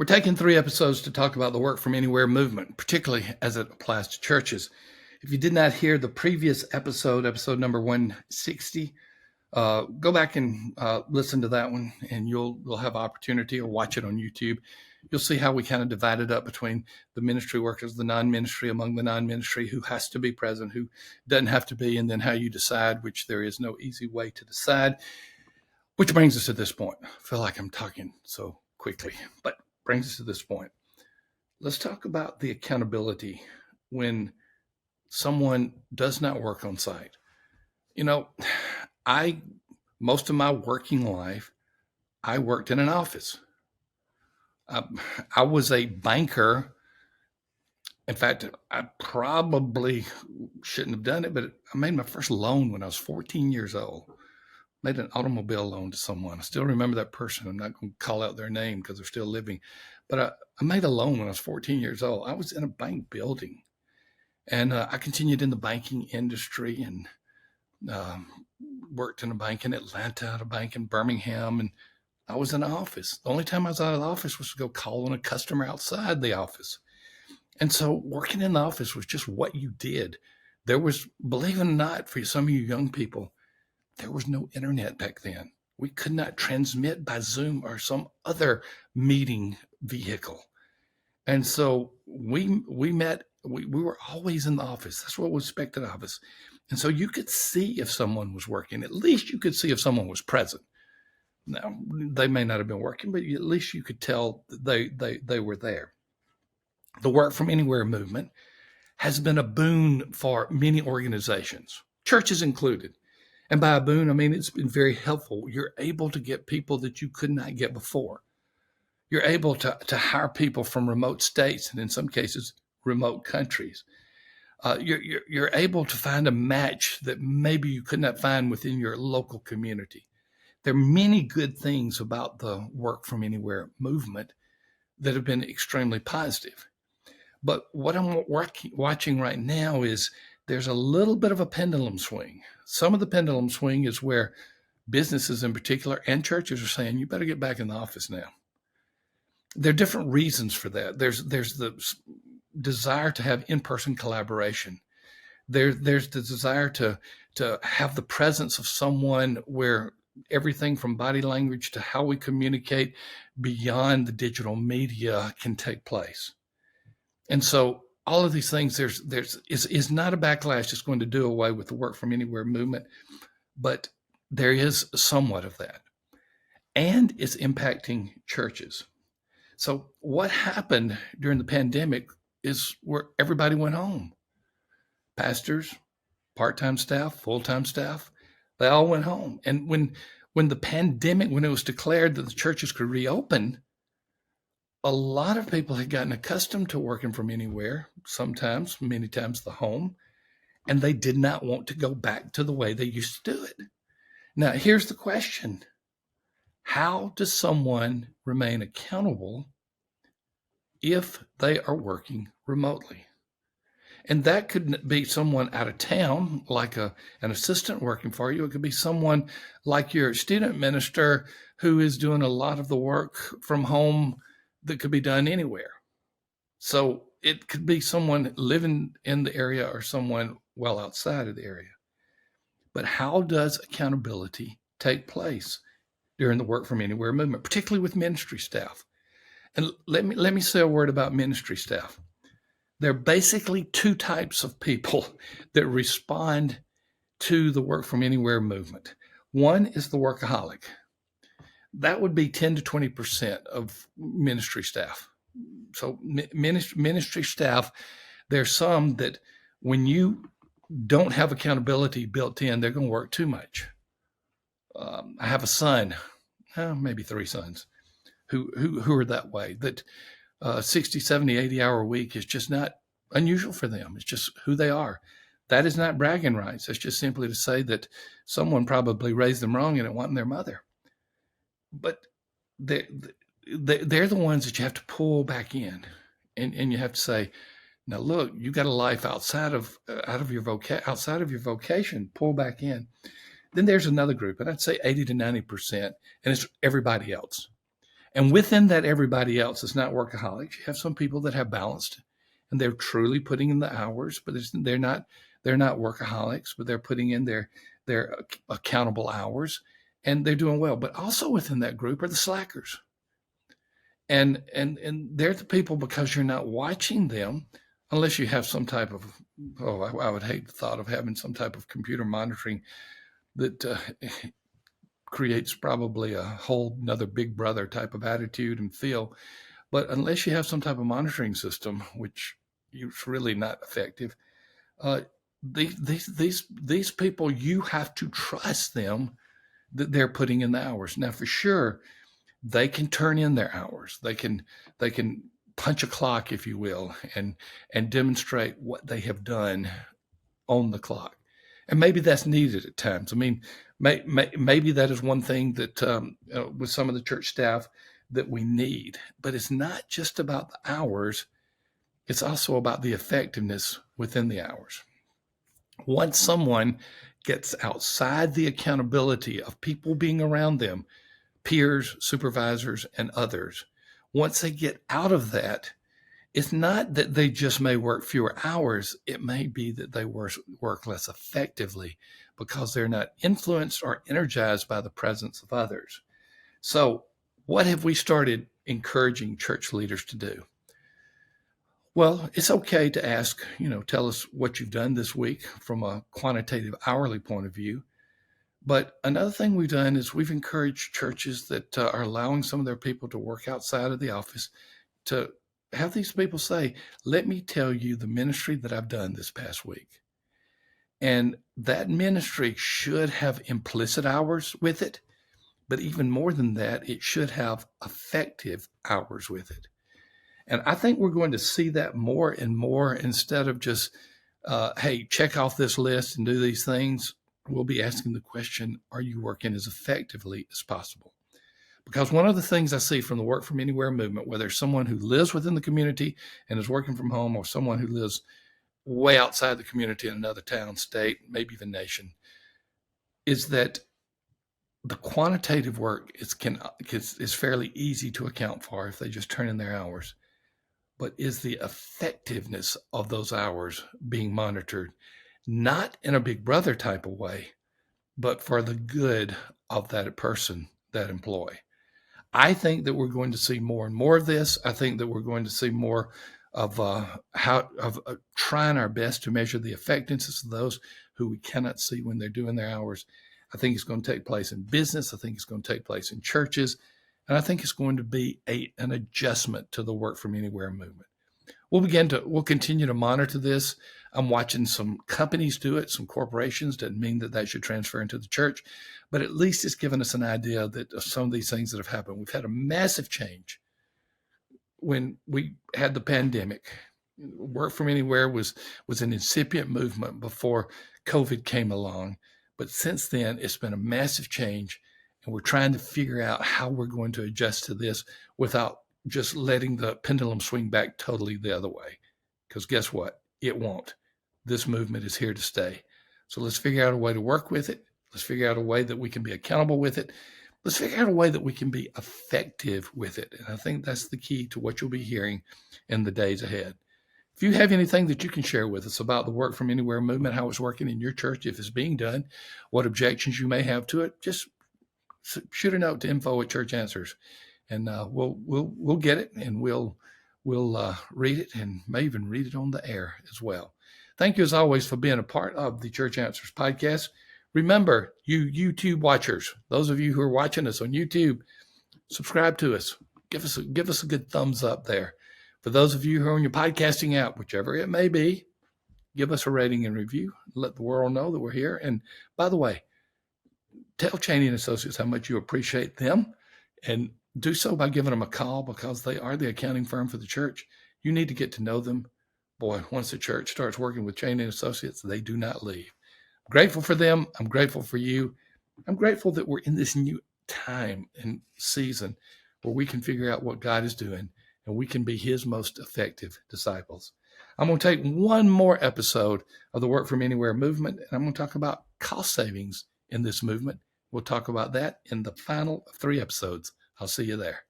We're taking 3 episodes to talk about the work from anywhere movement, particularly as it applies to churches. If you did not hear the previous episode number 160, go back and listen to that one, and you'll have opportunity, or watch it on YouTube. You'll see how we kind of divided up between the ministry workers, the non-ministry, among the non-ministry, who has to be present, who doesn't have to be, and then how you decide, which there is no easy way to decide. Which brings us to this point. I feel like I'm talking so quickly, but brings us to this point. Let's talk about the accountability when someone does not work on site. You know, most of my working life, I worked in an office. I was a banker. In fact, I probably shouldn't have done it, but I made my first loan when I was 14 years old. Made an automobile loan to someone. I still remember that person. I'm not going to call out their name because they're still living. But I made a loan when I was 14 years old. I was in a bank building. And I continued in the banking industry and worked in a bank in Atlanta, a bank in Birmingham. And I was in the office. The only time I was out of the office was to go call on a customer outside the office. And so working in the office was just what you did. There was, believe it or not, for some of you young people, there was no internet back then. We could not transmit by Zoom or some other meeting vehicle. And so we met, we were always in the office. That's what was expected of us. And so you could see if someone was working. At least you could see if someone was present. Now, they may not have been working, but at least you could tell they were there. The work from anywhere movement has been a boon for many organizations, churches included. And by a boon, I mean, it's been very helpful. You're able to get people that you could not get before. You're able to hire people from remote states and in some cases, remote countries. You're able to find a match that maybe you could not find within your local community. There are many good things about the work from anywhere movement that have been extremely positive. But what I'm watching right now is there's a little bit of a pendulum swing. Some of the pendulum swing is where businesses in particular and churches are saying, you better get back in the office now. There are different reasons for that. There's the desire to have in-person collaboration. There's the desire to have the presence of someone where everything from body language to how we communicate beyond the digital media can take place. And so all of these things, is not a backlash that's going to do away with the work from anywhere movement, but there is somewhat of that. And it's impacting churches. So what happened during the pandemic is where everybody went home. Pastors, part-time staff, full-time staff, they all went home. And when the pandemic, when it was declared that the churches could reopen, a lot of people had gotten accustomed to working from anywhere, sometimes, many times the home, and they did not want to go back to the way they used to do it. Now, here's the question. How does someone remain accountable if they are working remotely? And that could be someone out of town, like an assistant working for you. It could be someone like your student minister who is doing a lot of the work from home that could be done anywhere. So it could be someone living in the area or someone well outside of the area. But how does accountability take place during the work from anywhere movement, particularly with ministry staff? And let me say a word about ministry staff. There are basically two types of people that respond to the work from anywhere movement. One is the workaholic. That would be 10 to 20% of ministry staff. So ministry staff, there's some that when you don't have accountability built in, they're going to work too much. I have a son, maybe 3 sons, who are that way, that 60, 70, 80-hour week is just not unusual for them. It's just who they are. That is not bragging rights. It's just simply to say that someone probably raised them wrong and it wasn't their mother. But they're the ones that you have to pull back in, and you have to say, now look, you got a life outside of your vocation. Pull back in. Then there's another group, and I'd say 80 to 90%, and it's everybody else. And within that, everybody else is not workaholics. You have some people that have balanced, and they're truly putting in the hours, but they're not workaholics, but they're putting in their accountable hours, and they're doing well. But also within that group are the slackers, and they're the people, because you're not watching them, unless you have some type of, I would hate the thought of having some type of computer monitoring that creates probably a whole another big brother type of attitude and feel. But unless you have some type of monitoring system, which is really not effective, uh, these people, you have to trust them that they're putting in the hours. Now, for sure, they can turn in their hours. They can punch a clock, if you will, and demonstrate what they have done on the clock. And maybe that's needed at times. I mean, maybe that is one thing that with some of the church staff that we need. But it's not just about the hours. It's also about the effectiveness within the hours. Once someone gets outside the accountability of people being around them, peers, supervisors, and others, once they get out of that, it's not that they just may work fewer hours. It may be that they work less effectively because they're not influenced or energized by the presence of others. So, what have we started encouraging church leaders to do? Well, it's okay to ask, tell us what you've done this week from a quantitative hourly point of view. But another thing we've done is we've encouraged churches that are allowing some of their people to work outside of the office to have these people say, let me tell you the ministry that I've done this past week. And that ministry should have implicit hours with it. But even more than that, it should have effective hours with it. And I think we're going to see that more and more, instead of just, hey, check off this list and do these things. We'll be asking the question, are you working as effectively as possible? Because one of the things I see from the Work From Anywhere movement, whether it's someone who lives within the community and is working from home, or someone who lives way outside the community in another town, state, maybe even nation, is that the quantitative work is fairly easy to account for if they just turn in their hours. But is the effectiveness of those hours being monitored, not in a big brother type of way, but for the good of that person, that employee? I think that we're going to see more and more of this. I think that we're going to see more of trying our best to measure the effectiveness of those who we cannot see when they're doing their hours. I think it's going to take place in business. I think it's going to take place in churches. And I think it's going to be an adjustment to the Work From Anywhere movement. We'll continue to monitor this. I'm watching some companies do it, some corporations. Doesn't mean that should transfer into the church, but at least it's given us an idea that of some of these things that have happened. We've had a massive change when we had the pandemic. Work From Anywhere was an incipient movement before COVID came along, but since then it's been a massive change, and we're trying to figure out how we're going to adjust to this without just letting the pendulum swing back totally the other way. Because guess what? It won't. This movement is here to stay. So let's figure out a way to work with it. Let's figure out a way that we can be accountable with it. Let's figure out a way that we can be effective with it. And I think that's the key to what you'll be hearing in the days ahead. If you have anything that you can share with us about the Work From Anywhere movement, how it's working in your church, if it's being done, what objections you may have to it, just shoot a note to info@churchanswers. And we'll get it, and we'll read it, and may even read it on the air as well. Thank you, as always, for being a part of the Church Answers podcast. Remember, you YouTube watchers, those of you who are watching us on YouTube, subscribe to us. Give us a good thumbs up there. For those of you who are on your podcasting app, whichever it may be, give us a rating and review. Let the world know that we're here. And by the way, tell Cheney and Associates how much you appreciate them, and do so by giving them a call, because they are the accounting firm for the church. You need to get to know them. Boy, once the church starts working with Cheney and Associates, they do not leave. I'm grateful for them. I'm grateful for you. I'm grateful that we're in this new time and season where we can figure out what God is doing, and we can be his most effective disciples. I'm going to take one more episode of the Work From Anywhere movement, and I'm going to talk about cost savings in this movement. We'll talk about that in the final 3 episodes. I'll see you there.